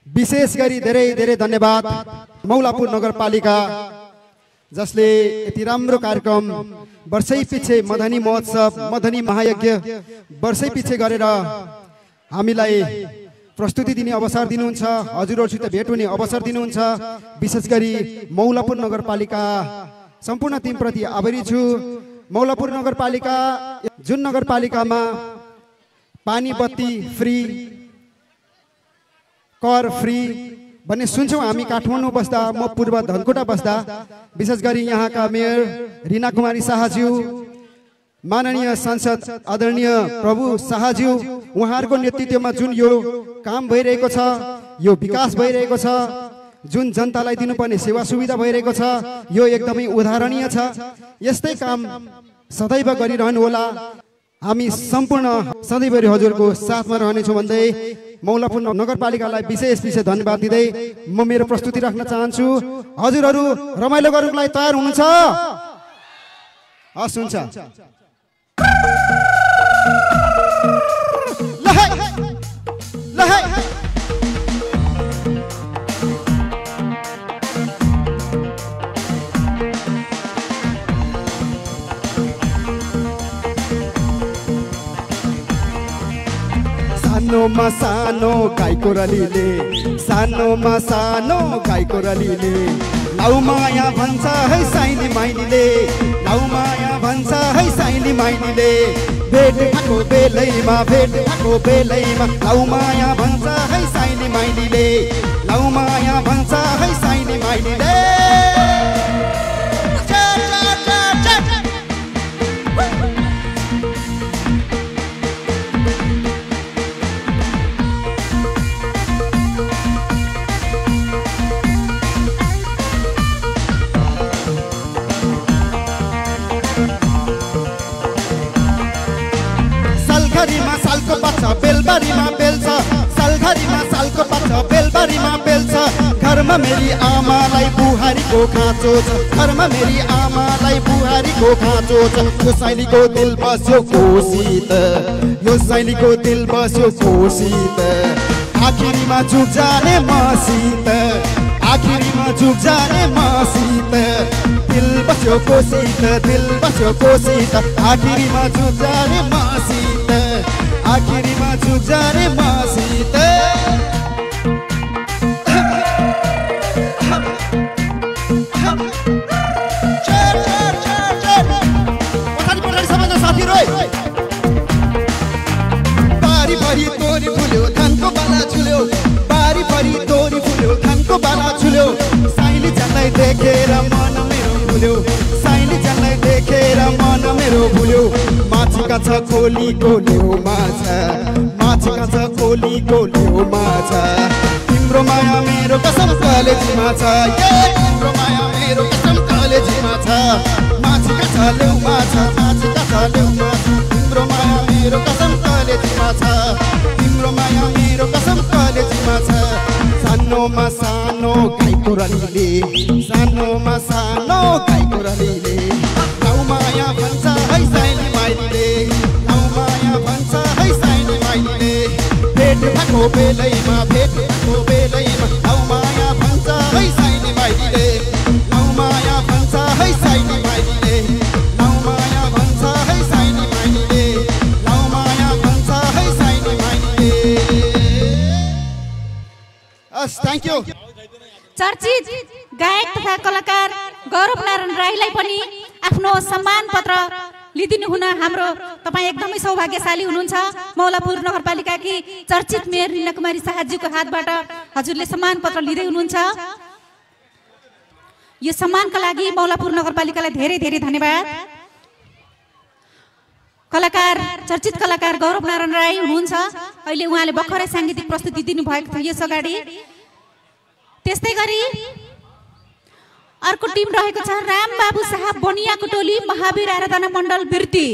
विशेष गरी धेरै धेरै धन्यवाद मौलापुर नगरपालिका जसले यति राम्रो कार्यक्रम वर्षै पछि मदनी महोत्सव मदनी महायज्ञ वर्षै पछि गरेर हामीलाई प्रस्तुति दिने अवसर दिनुहुन्छ, हजुरहरुसित भेट हुने अवसर दिनुहुन्छ। विशेष गरी मौलापुर नगरपालिका सम्पूर्ण टिमप्रति आभारी छु। मौलापुर नगरपालिका जुन नगरपालिकामा पानी बत्ती फ्री, कर फ्री भन्ने सुन्छौँ हामी काठमाडौँ बस्दा, म पूर्व धनकुटा बस्दा। विशेष गरी यहाँका मेयर रीना कुमारी शाहज्यू, माननीय सांसद आदरणीय प्रभु शाहज्यू, उहाँहरूको नेतृत्वमा जुन यो काम भइरहेको छ, यो विकास भइरहेको छ, जुन जनतालाई दिनुपर्ने सेवा सुविधा भइरहेको छ, यो एकदमै उदाहरणीय छ। यस्तै काम सदैव गरिरहनु होला। हामी सम्पूर्ण सधैँभरि हजुरको साथमा रहनेछौँ भन्दै मौलापुर नगरपालिकालाई विशेष धन्यवाद दिँदै म मेरो प्रस्तुति राख्न चाहन्छु। हजुरहरू रमाइलो गर्नुको लागि तयार हुनुहुन्छ? हस्, हुन्छ। सानोमा सानो गाईको रलीले, सानोमा सानो गाईको रलीले लाउ माया भन्छ है साइली माइलीले, लाउ माया भन्छ है साइली माइलीले। भेट भएको बेलैमा, भेट भएको बेलैमा लाउ माया भन्छ है साइली माइलीले, लाउ माया भन्छ है साइली माइलीले। सालघरीमा सालको पाछ बेलबारीमा बेल्छ, सालघरीमा सालको पाछ बेलबारीमा बेल्छ। घरमा मेरी आमालाई बुहारीको खाँचो छ, घरमा मेरी आमालाई बुहारीको खाँचो छ। यो साइलीको दिल बस्यो कोसित, यो साइलीको दिल बस्यो कोसित। आखिरीमा झुक जाने मसित, आखिरीमा झुक जाने मसित। दिल बस्यो कोसित, दिल बस्यो कोसित। आखिरीमा झुक जाने मसित, आखिरीमा झुक जाने मसित। पछाडि सबैजना साथीहरु, बारी भरी तोरी फुल्यो धानको बाला झुल्यो, बारी भरी तोरी फुल्यो धानको बाला झुल्यो। साइली जान्दै देखेर मन मेरो भुल्यो, साइली जान्दै देखेर मन मेरो भुल्यो। माछिका छ कोलीको ल्याउमा छ, माछिका छ कोलीको ल्याउमा छ। तिम्रो माया मेरो कसम कलेजीमा छ, ए तिम्रो माया मेरो कसम कलेजीमा छ। माछिका छ ल्याउमा छ, माछिका छ ल्याउमा छ। तिम्रो माया मेरो कसम कलेजीमा छ, तिम्रो माया मेरो कसम कलेजीमा छ। सानोमा सानो गाईको रलीले, सानोमा सानो गाईको रलीले लाउ माया भन्छ है साइली माइलीले, लाउ माया भन्छ है साइली माइलीले। भेट भएको बेलैमा, भेट भएको बेलैमा लाउ माया भन्छ है साइली माइलीले, लाउ माया भन्छ है साइली माइलीले, लाउ माया भन्छ है साइली माइलीले, लाउ माया भन्छ है साइली माइलीले। हस्, थ्यांक यू। चर्चित गायक तथा कलाकार गौरव नारायण राईलाई पनि आफ्नो सम्मान पत्र लिदिनु हुन हाम्रो तपाईँ एकदमै सौभाग्यशाली हुनुहुन्छ। मौलापुर नगरपालिकाकी चर्चित मेयर रीना कुमारी शाहज्यूको हातबाट हजुरले सम्मान पत्र लिँदै हुनुहुन्छ। यो सम्मानका लागि मौलापुर नगरपालिकालाई धेरै धेरै धन्यवाद। कलाकार चर्चित कलाकार गौरव नारायण राई हुनुहुन्छ। अहिले उहाँले भर्खरै सांगीतिक प्रस्तुति दिनुभएको थियो यस अगाडि। त्यस्तै गरी अर्को टिम रहेको छ रामबाबु साहब बनियाको टोली महावीर आराधना मण्डल बिर्ती।